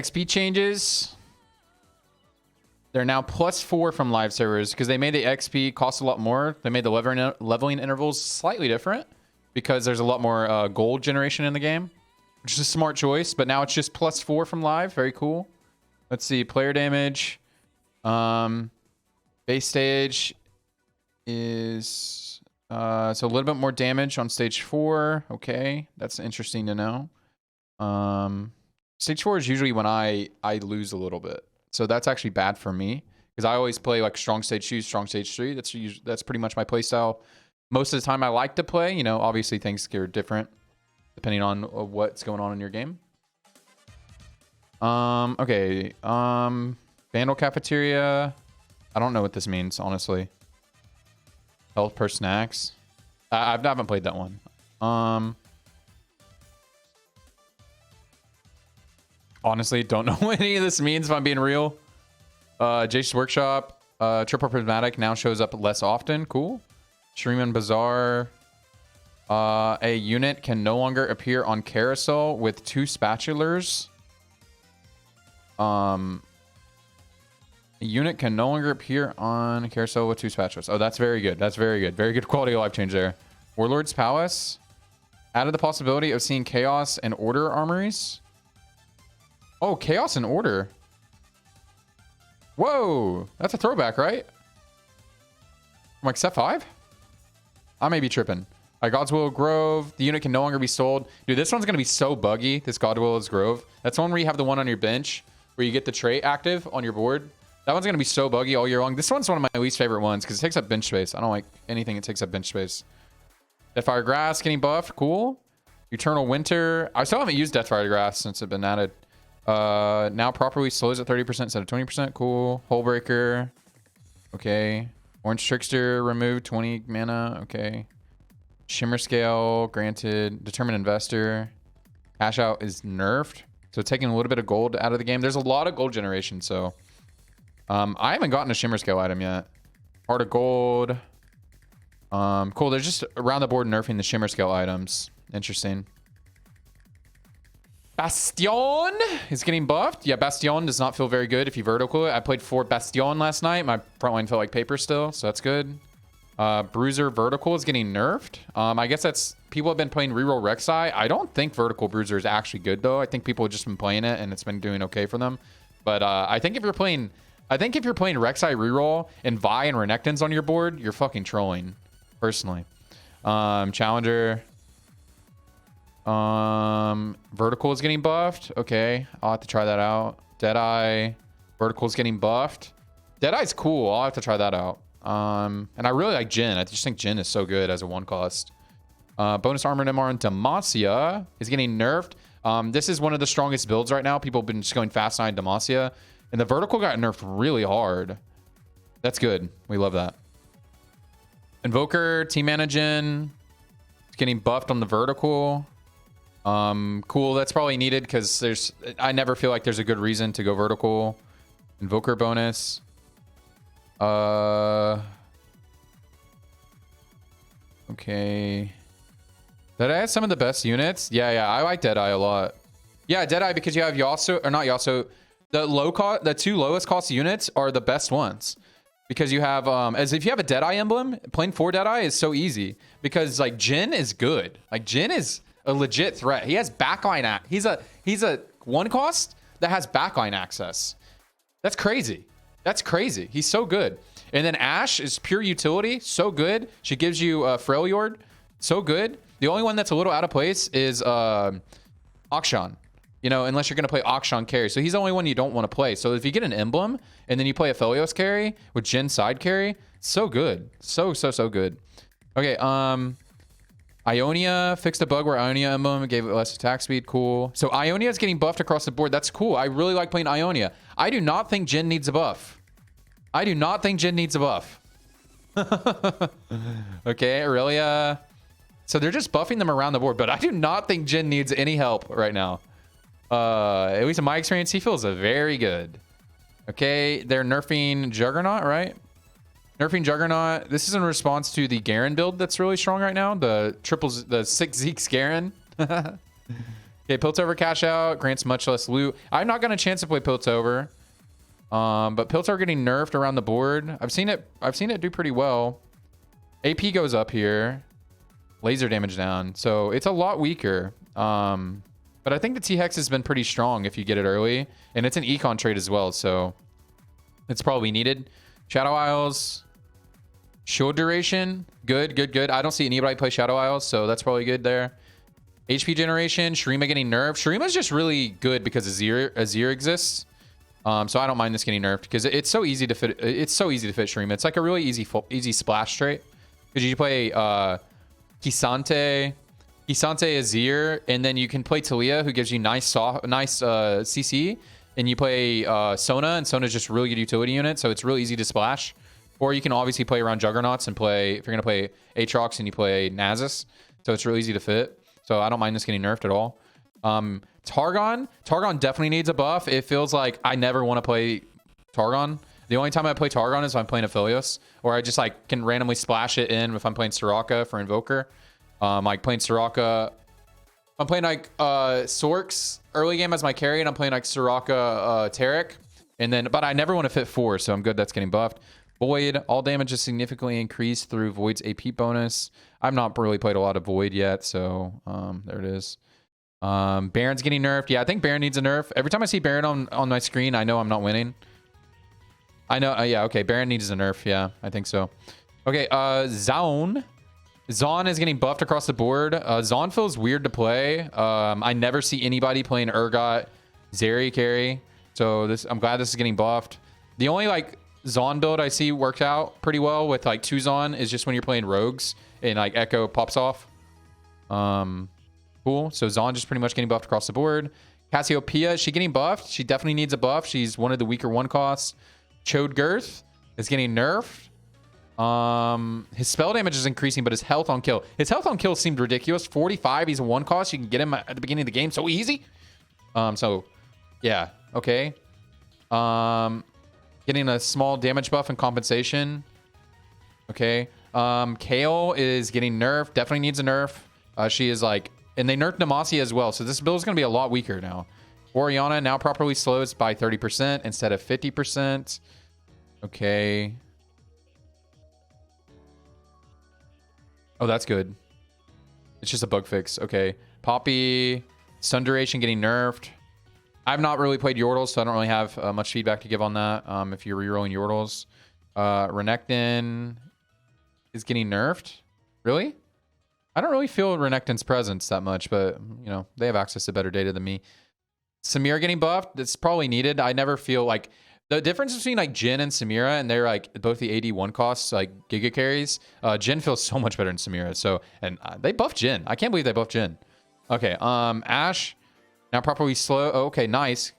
XP changes. They're now +4 from live servers because they made the XP cost a lot more. They made the leveling intervals slightly different because there's a lot more gold generation in the game, which is a smart choice. But now it's just +4 from live. Very cool. Let's see. Player damage. Base stage is so a little bit more damage on stage 4. Okay, that's interesting to know. Stage 4 is usually when I lose a little bit. So that's actually bad for me because I always play like strong stage 2, strong stage 3. That's pretty much my play style. Most of the time I like to play, you know, obviously things get different depending on what's going on in your game. Okay. Vandal Cafeteria. I don't know what this means, honestly. Health per snacks. I haven't played that one. Honestly, don't know what any of this means if I'm being real. Jace's Workshop. Triple Prismatic now shows up less often. Cool. Shreeman Bazaar. A unit can no longer appear on carousel with 2 spatulars. A unit can no longer appear on a carousel with 2 spatulas. Oh, that's very good. That's very good. Very good quality of life change there. Warlord's Palace. Added the possibility of seeing Chaos and Order armories. Oh, Chaos and Order. Whoa. That's a throwback, right? From like set 5? I may be tripping. Godswill Grove. The unit can no longer be sold. Dude, this one's going to be so buggy. This Godswill's Grove. That's one where you have the one on your bench where you get the trait active on your board. That one's going to be so buggy all year long. This one's one of my least favorite ones because it takes up bench space. I don't like anything that takes up bench space. Deathfire Grass getting buffed. Cool. Eternal Winter. I still haven't used Deathfire Grass since it's been added. Now properly slows at 30% instead of 20%. Cool. Hullbreaker. Okay. Orange Trickster removed 20 mana. Okay. Shimmer Scale granted. Determined Investor. Cash Out is nerfed. So taking a little bit of gold out of the game. There's a lot of gold generation, so I haven't gotten a Shimmer Scale item yet. Heart of Gold. Cool. They're just around the board nerfing the Shimmer Scale items. Interesting. Bastion is getting buffed. Yeah, Bastion does not feel very good if you vertical it. I played 4 Bastion last night. My front line felt like paper still, so that's good. Bruiser Vertical is getting nerfed. I guess that's... People have been playing reroll Rek'Sai. I don't think Vertical Bruiser is actually good, though. I think people have just been playing it, and it's been doing okay for them. But I think if you're playing... Rek'Sai reroll and Vi and Renekton's on your board, you're fucking trolling, personally. Challenger... Vertical is getting buffed. Okay, I'll have to try that out. Deadeye. Vertical is getting buffed. Deadeye's cool. I'll have to try that out. And I really like Jhin. I just think Jhin is so good as a 1 cost. Bonus Armored MR and Demacia is getting nerfed. This is one of the strongest builds right now. People have been just going Fast 9 Demacia. And the Vertical got nerfed really hard. That's good. We love that. Invoker, Team Jhin is getting buffed on the Vertical. Cool. That's probably needed because I never feel like there's a good reason to go vertical. Invoker bonus. Okay. Deadeye has some of the best units. Yeah, I like Deadeye a lot. Yeah, Deadeye because you have Yasuo, or not Yasuo. The 2 lowest cost units are the best ones. Because you have, as if you have a Deadeye emblem, playing 4 Deadeye is so easy. Because, like, Jhin is good. Like, Jhin is a legit threat. He has backline he's a 1 cost that has backline access. That's crazy. That's crazy. He's so good. And then Ashe is pure utility. So good. She gives you Freljord. So good. The only one that's a little out of place is Akshan. You know, unless you're going to play Akshan carry. So he's the only one you don't want to play. So if you get an emblem and then you play a Phelios carry with Jhin side carry, so good. So good. Okay, Ionia fixed a bug where Ionia emblem gave it less attack speed. Cool. So Ionia is getting buffed across the board. That's cool. I really like playing Ionia. I do not think Jhin needs a buff. Okay, Aurelia. So they're just buffing them around the board, but I do not think Jhin needs any help right now. At least in my experience, he feels very good. Okay, they're nerfing Juggernaut, right? Nerfing Juggernaut. This is in response to the Garen build that's really strong right now. The 6 Zeke's Garen. Yeah, Okay, Piltover cash out grants much less loot. I'm not gonna chance to play Piltover. But Piltover getting nerfed around the board. I've seen it do pretty well. AP goes up here. Laser damage down. So it's a lot weaker. But I think the T-Hex has been pretty strong if you get it early. And it's an econ trade as well, so it's probably needed. Shadow Isles. Shield duration. Good, good, good. I don't see anybody play Shadow Isles, so that's probably good there. HP generation. Shurima getting nerfed. Shurima's just really good because Azir exists. So I don't mind this getting nerfed because it's so easy to fit. It's so easy to fit Shurima. It's like a really easy splash trait. Because you play Kisante Azir, and then you can play Talia, who gives you nice CC, and you play Sona, and Sona's just really good utility unit, so it's really easy to splash. Or you can obviously play around Juggernauts and play, if you're gonna play Aatrox and you play Nasus, so it's really easy to fit. So I don't mind this getting nerfed at all. Targon definitely needs a buff. It feels like I never want to play Targon. The only time I play Targon is if I'm playing Aphelios, or I just like can randomly splash it in if I'm playing Soraka for Invoker. Like playing Soraka, I'm playing like Sorks early game as my carry, and I'm playing like Soraka Taric, and then but I never want to fit 4, so I'm good that's getting buffed. Void, all damage is significantly increased through Void's AP bonus. I've not really played a lot of Void yet, so there it is. Baron's getting nerfed. Yeah, I think Baron needs a nerf. Every time I see Baron on my screen, I know I'm not winning. I know, yeah, okay, Baron needs a nerf. Yeah, I think so. Okay, Zaun is getting buffed across the board. Zaun feels weird to play. I never see anybody playing Urgot Zeri carry, so I'm glad this is getting buffed. The only like Zaun build I see works out pretty well with like 2 Zaun is just when you're playing rogues and like Echo pops off. Cool. So Zaun just pretty much getting buffed across the board. Cassiopeia, is she getting buffed? She definitely needs a buff. She's one of the weaker 1 costs. Chode Girth is getting nerfed. His spell damage is increasing, but his health on kill. His health on kill seemed ridiculous. 45, he's a 1 cost. You can get him at the beginning of the game so easy. So yeah, okay. Getting a small damage buff and compensation. Okay. Kale is getting nerfed. Definitely needs a nerf. She is like, and they nerfed Demacia as well. So this build is going to be a lot weaker now. Orianna now properly slows by 30% instead of 50%. Okay. Oh, that's good. It's just a bug fix. Okay. Poppy, stun duration getting nerfed. I've not really played Yordles, so I don't really have much feedback to give on that. If you're rerolling Yordles. Renekton is getting nerfed. Really? I don't really feel Renekton's presence that much, but, you know, they have access to better data than me. Samira getting buffed. That's probably needed. I never feel like... The difference between like Jhin and Samira, and they're like both the AD 1 costs, like Giga carries. Jhin feels so much better than Samira. So, and they buffed Jhin. I can't believe they buffed Jhin. Okay, Ashe now properly slow. Oh, okay, nice.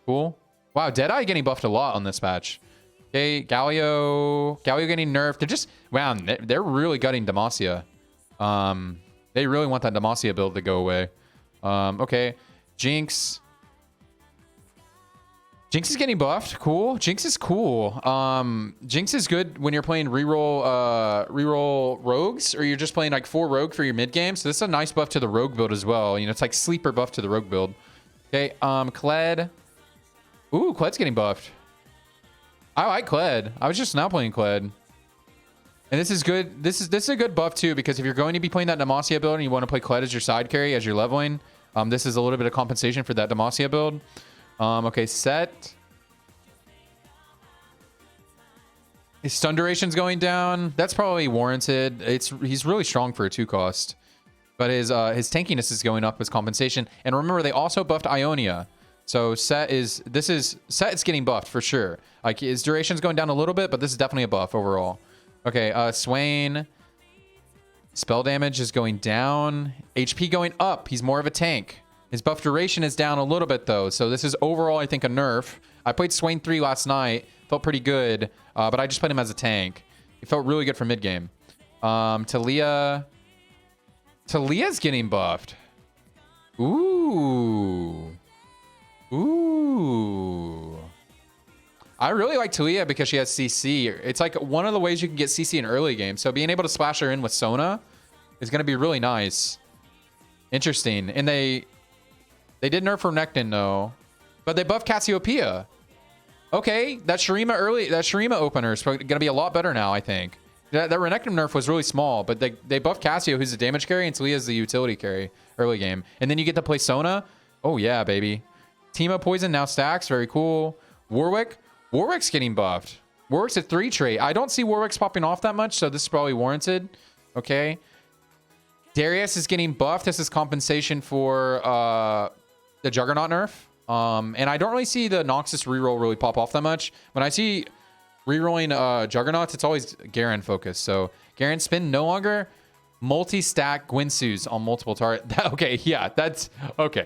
Cool. Wow, Deadeye getting buffed a lot on this patch. Okay, Galio getting nerfed. They're just, wow, they're really gutting Demacia. They really want that Demacia build to go away. Okay, Jinx is getting buffed. Cool. Jinx is cool. Jinx is good when you're playing reroll rogues, or you're just playing like 4 rogue for your mid game. So this is a nice buff to the rogue build as well. You know, it's like sleeper buff to the rogue build. Okay, Kled. Ooh, Kled's getting buffed. I like Kled. I was just now playing Kled. And this is good. This is a good buff too, because if you're going to be playing that Demacia build and you want to play Kled as your side carry as you're leveling, this is a little bit of compensation for that Demacia build. Okay, Set. His stun duration's going down. That's probably warranted. He's really strong for a 2 cost. But his tankiness is going up as compensation. And remember, they also buffed Ionia. So Set is getting buffed for sure. Like his duration's going down a little bit, but this is definitely a buff overall. Okay, Swain. Spell damage is going down. HP going up. He's more of a tank. His buff duration is down a little bit, though. So this is overall, I think, a nerf. I played Swain 3 last night. Felt pretty good. But I just played him as a tank. He felt really good for mid-game. Talia's getting buffed. Ooh. I really like Talia because she has CC. It's like one of the ways you can get CC in early game. So being able to splash her in with Sona is going to be really nice. Interesting. And they did nerf Renekton though, but they buffed Cassiopeia. Okay, that Shurima opener is going to be a lot better now, I think. That Renekton nerf was really small, but they buffed Cassio, who's a damage carry, and Talia's the utility carry early game. And then you get to play Sona. Oh yeah, baby. Teemo Poison now stacks. Very cool. Warwick's getting buffed. Warwick's a 3 trait. I don't see Warwick's popping off that much, so this is probably warranted. Okay. Darius is getting buffed. This is compensation for the Juggernaut nerf. And I don't really see the Noxus reroll really pop off that much. When I see rerolling Juggernauts, it's always Garen focused. So Garen spin no longer multi-stack Gwynsu's on multiple target. Okay, yeah, that's okay.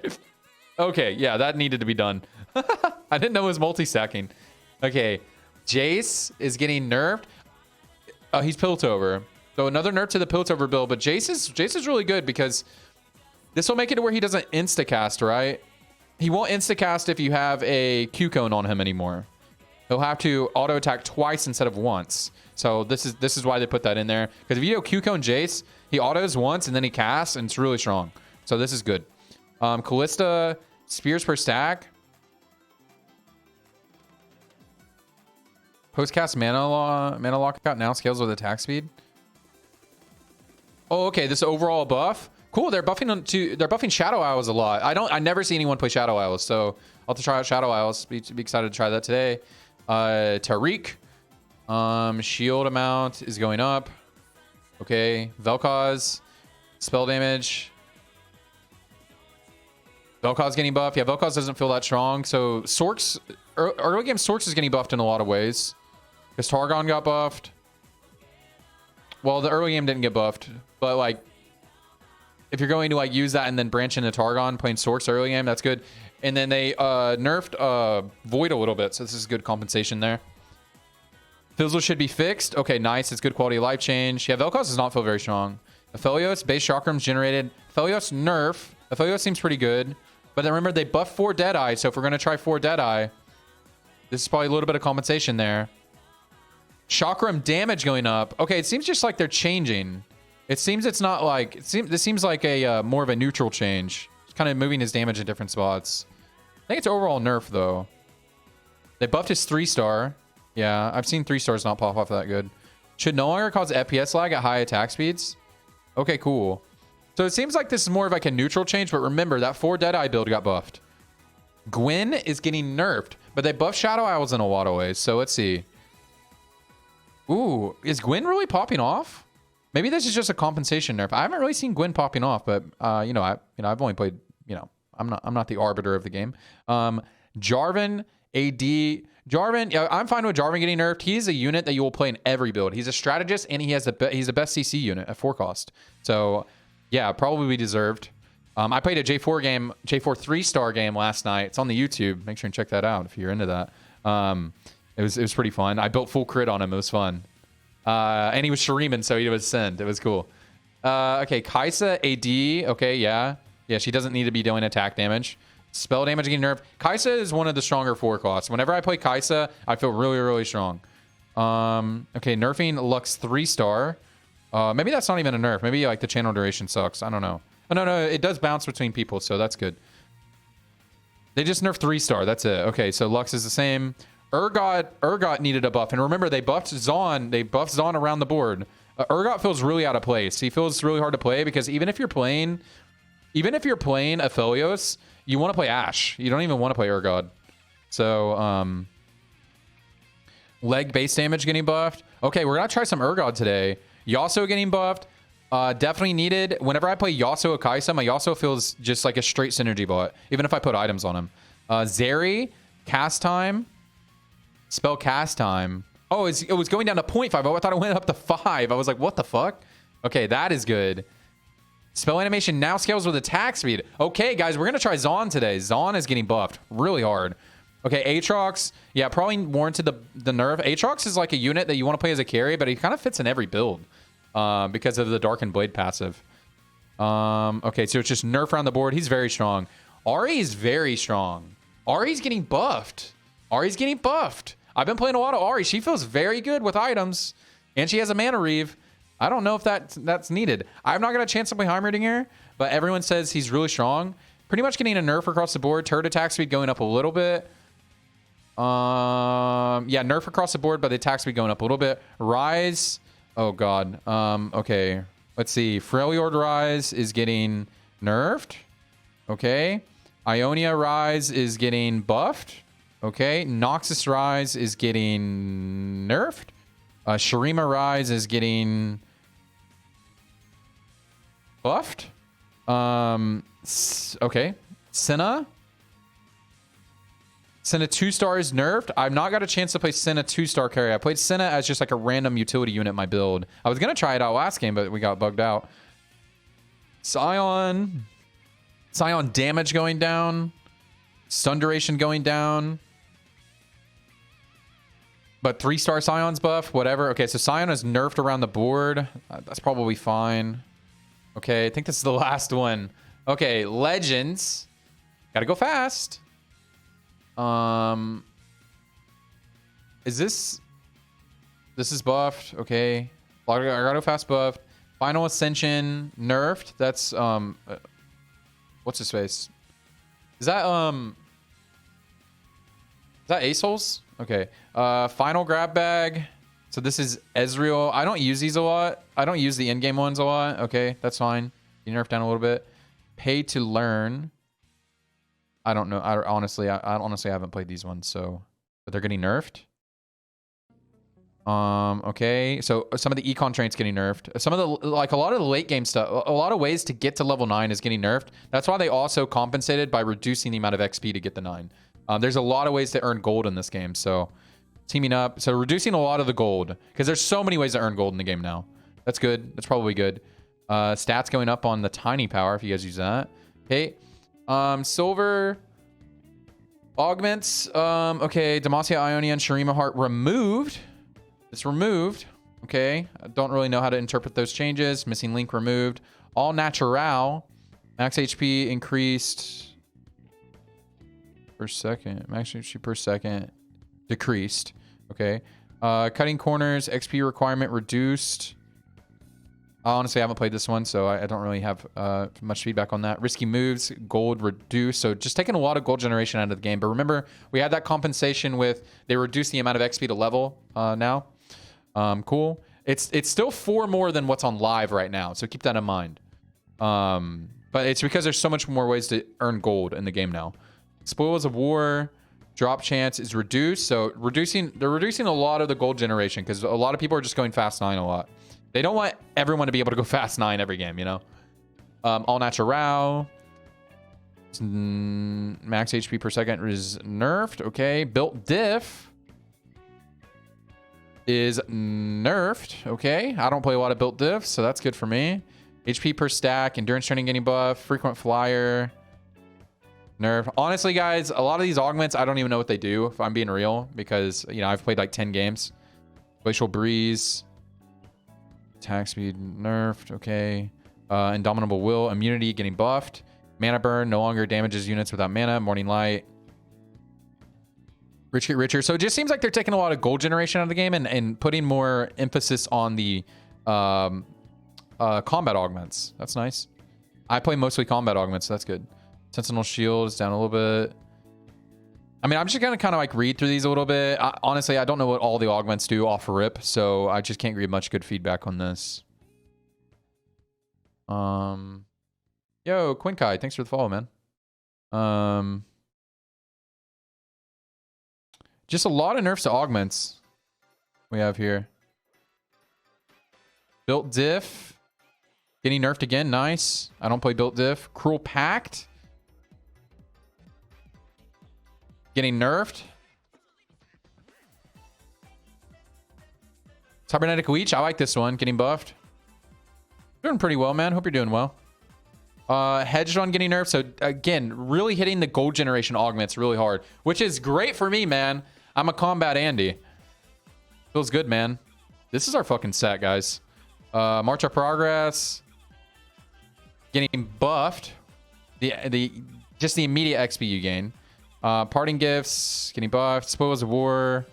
Okay, yeah, that needed to be done. I didn't know it was multi-stacking. Okay, Jace is getting nerfed. He's Piltover. So another nerf to the Piltover build, but Jace is really good because this will make it to where he doesn't insta-cast, right? He won't insta-cast if you have a Q-cone on him anymore. He'll have to auto-attack twice instead of once. So this is why they put that in there. Because if you go Q-cone Jace, he autos once and then he casts, and it's really strong. So this is good. Callista, spears per stack. Post-cast mana lockout now scales with attack speed. Oh, okay. This overall buff. Cool. They're buffing Shadow Isles a lot. I never see anyone play Shadow Isles, so I'll have to try out Shadow Isles. Be excited to try that today. Tariq. Shield amount is going up. Okay. Vel'Koz. Spell damage. Vel'Koz getting buffed. Yeah, Vel'Koz doesn't feel that strong. So Sorks, early game Sorks is getting buffed in a lot of ways. Because Targon got buffed. Well, the early game didn't get buffed, but like, if you're going to like use that and then branch into Targon, playing Sorks early game, that's good. And then they nerfed Void a little bit, so this is good compensation there. Fizzle should be fixed. Okay, nice. It's good quality of life change. Yeah, Vel'Koz does not feel very strong. Aphelios, base chakrams generated. Aphelios nerf. Aphelios seems pretty good. But then remember, they buffed 4 Deadeye, so if we're going to try 4 Deadeye, this is probably a little bit of compensation there. Chakram damage going up. Okay, it seems just like they're changing. It seems it's not like... This seems like a more of a neutral change. It's kind of moving his damage in different spots. I think it's overall nerf, though. They buffed his 3-star. Yeah, I've seen 3-stars not pop off that good. Should no longer cause FPS lag at high attack speeds. Okay, cool. So it seems like this is more of like a neutral change, but remember, that 4 Deadeye build got buffed. Gwen is getting nerfed, but they buffed Shadow Isles in a lot of ways, so let's see. Ooh, is Gwen really popping off? Maybe this is just a compensation nerf. I haven't really seen Gwen popping off, but I've only played, I'm not the arbiter of the game. Jarvan, AD, Jarvan, yeah, I'm fine with Jarvan getting nerfed. He's a unit that you will play in every build. He's a strategist and he's the best CC unit at 4 cost. So yeah, probably deserved. I played a J4 game, J4 3-star game last night. It's on the YouTube. Make sure and check that out if you're into that. It was pretty fun. I built full crit on him. It was fun. And he was Shuriman, so he was Send. It was cool. Okay, Kaisa AD. Okay, yeah. Yeah, she doesn't need to be doing attack damage. Spell damage getting nerfed. Kaisa is one of the stronger 4 costs. Whenever I play Kaisa, I feel really, really strong. Okay, nerfing Lux 3-star. Maybe that's not even a nerf. Maybe like the channel duration sucks. I don't know. Oh, no, it does bounce between people, so that's good. They just nerfed 3-star. That's it. Okay, so Lux is the same. Urgot needed a buff. And remember, they buffed Zaun. They buffed Zaun around the board. Urgot feels really out of place. He feels really hard to play because even if you're playing Aphelios, you want to play Ashe. You don't even want to play Urgot. So, leg base damage getting buffed. Okay, we're going to try some Urgot today. Yasuo getting buffed. Definitely needed. Whenever I play Yasuo Kaisa, my Yasuo feels just like a straight synergy bot, even if I put items on him. Zeri, cast time. Spell cast time. Oh, it was going down to 0.5. Oh, I thought it went up to 5. I was like, what the fuck? Okay, that is good. Spell animation now scales with attack speed. Okay, guys, we're going to try Zaun today. Zaun is getting buffed really hard. Okay, Aatrox. Yeah, probably warranted the nerf. Aatrox is like a unit that you want to play as a carry, but he kind of fits in every build because of the Darkened Blade passive. Okay, so it's just nerf around the board. He's very strong. Ahri is very strong. Ahri's getting buffed. Ahri's getting buffed. I've been playing a lot of Ahri. She feels very good with items, and she has a mana reave. I don't know if that's needed. I'm not going to chance to play Heimerdinger, but everyone says he's really strong. Pretty much getting a nerf across the board. Turret attack speed going up a little bit. Yeah, nerf across the board, but the attack speed going up a little bit. Rise. Oh, God. Okay. Let's see. Freljord Rise is getting nerfed. Okay. Ionia Rise is getting buffed. Okay. Noxus Rise is getting nerfed. Shurima Rise is getting buffed. Okay. Senna 2 stars nerfed. I've not got a chance to play Senna 2-star carry. I played Senna as just like a random utility unit in my build. I was going to try it out last game, but we got bugged out. Scion damage going down. Stun duration going down. But 3-star Scion's buff, whatever. Okay, so Scion is nerfed around the board. That's probably fine. Okay, I think this is the last one. Okay, Legends. Gotta go fast. Is this is buffed? Okay. Lagarto fast buffed. Final Ascension nerfed. That's what's his face? Is that Asol's? Okay. Final grab bag. So this is Ezreal. I don't use these a lot. I don't use the in-game ones a lot. Okay, that's fine. You nerf down a little bit. Pay to learn. I don't know. I honestly haven't played these ones, so but they're getting nerfed. Okay. So some of the econ traits getting nerfed. Some of the a lot of the late game stuff, a lot of ways to get to level 9 is getting nerfed. That's why they also compensated by reducing the amount of XP to get the 9. There's a lot of ways to earn gold in this game, so teaming up. So reducing a lot of the gold because there's so many ways to earn gold in the game now. That's good. That's probably good. Stats going up on the tiny power if you guys use that. Okay. Silver augments. Okay. Demacia, Ionia, and Shurima Heart removed. It's removed. Okay. I don't really know how to interpret those changes. Missing link removed. All natural. Max HP increased per second. Max HP per second decreased. Okay. Cutting corners. XP requirement reduced. Honestly, I haven't played this one, so I don't really have much feedback on that. Risky moves, gold reduced. So just taking a lot of gold generation out of the game. But remember, we had that compensation with they reduced the amount of XP to level now. Cool. It's still 4 more than what's on live right now, so keep that in mind. But it's because there's so much more ways to earn gold in the game now. Spoils of War, drop chance is reduced. So they're reducing a lot of the gold generation because a lot of people are just going fast 9 a lot. They don't want everyone to be able to go fast 9 every game, you know? All natural. Max HP per second is nerfed. Okay. Built diff is nerfed. Okay. I don't play a lot of built diff, so that's good for me. HP per stack. Endurance training getting buff. Frequent flyer. Nerf. Honestly, guys, a lot of these augments, I don't even know what they do, if I'm being real, because, you know, I've played like 10 games. Glacial Breeze. Attack speed nerfed. Okay. Indomitable Will. Immunity getting buffed. Mana burn no longer damages units without mana. Morning Light. Rich get richer. So it just seems like they're taking a lot of gold generation out of the game and putting more emphasis on the combat augments. That's nice. I play mostly combat augments, so that's good. Sentinel Shield is down a little bit. I mean, I'm just going to kind of like read through these a little bit. Honestly, I don't know what all the augments do off rip, so I just can't read much good feedback on this. Yo, Quinkai, thanks for the follow, man. Just a lot of nerfs to augments we have here. Built diff. Getting nerfed again. Nice. I don't play built diff. Cruel Pact. Getting nerfed. Cybernetic Leech. I like this one. Getting buffed. Doing pretty well, man. Hope you're doing well. Hedged on getting nerfed. So, again, really hitting the gold generation augments really hard. Which is great for me, man. I'm a combat Andy. Feels good, man. This is our fucking set, guys. March of Progress. Getting buffed. Just the immediate XP you gain. Parting Gifts, getting buffed. Spoils of War.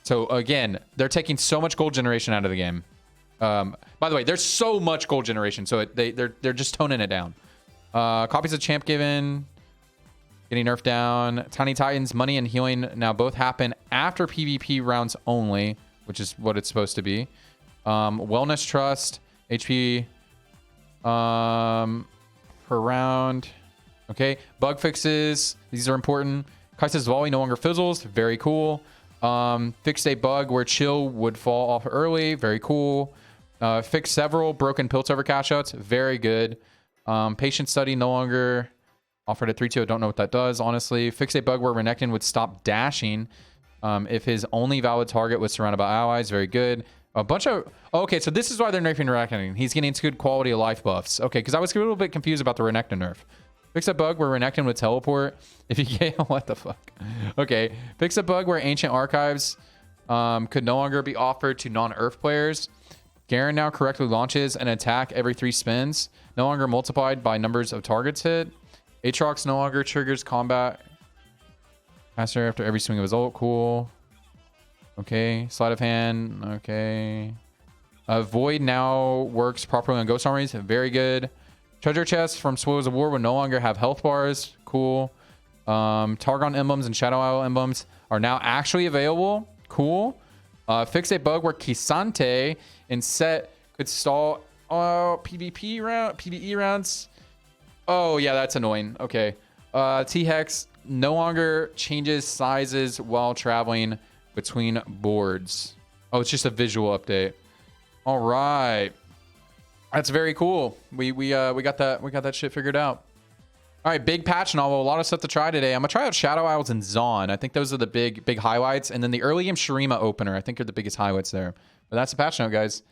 So, again, they're taking so much gold generation out of the game. By the way, there's so much gold generation, so they're just toning it down. Copies of Champ given, getting nerfed down. Tiny Titans, money and healing now both happen after PvP rounds only, which is what it's supposed to be. Wellness Trust, HP per round. Okay, bug fixes. These are important. Kaisa's volley no longer fizzles. Very cool. Fixed a bug where chill would fall off early. Very cool. Fixed several broken Piltover cash outs. Very good. Patient study no longer offered at 3-2. I don't know what that does, honestly. Fixed a bug where Renekton would stop dashing if his only valid target was surrounded by allies. Very good. A bunch of... Okay, so this is why they're nerfing Renekton. He's getting good quality of life buffs. Okay, because I was a little bit confused about the Renekton nerf. Fix a bug where Renekton would teleport if you get... What the fuck? Okay. Fix a bug where Ancient Archives could no longer be offered to non-Earth players. Garen now correctly launches an attack every 3 spins. No longer multiplied by numbers of targets hit. Aatrox no longer triggers combat faster after every swing of his ult. Cool. Okay. Sleight of hand. Okay. Void now works properly on Ghost Armies. Very good. Treasure chests from Spoils of War will no longer have health bars. Cool. Targon emblems and Shadow Isle emblems are now actually available. Cool. Fix a bug where Kisante and Set could stall PvE rounds. Oh, yeah, that's annoying. Okay. T-Hex no longer changes sizes while traveling between boards. Oh, it's just a visual update. All right. That's very cool. We got that shit figured out. All right, big patch novel. A lot of stuff to try today. I'm gonna try out Shadow Isles and Zaun. I think those are the big highlights, and then the early game Shurima opener. I think are the biggest highlights there. But that's the patch note, guys.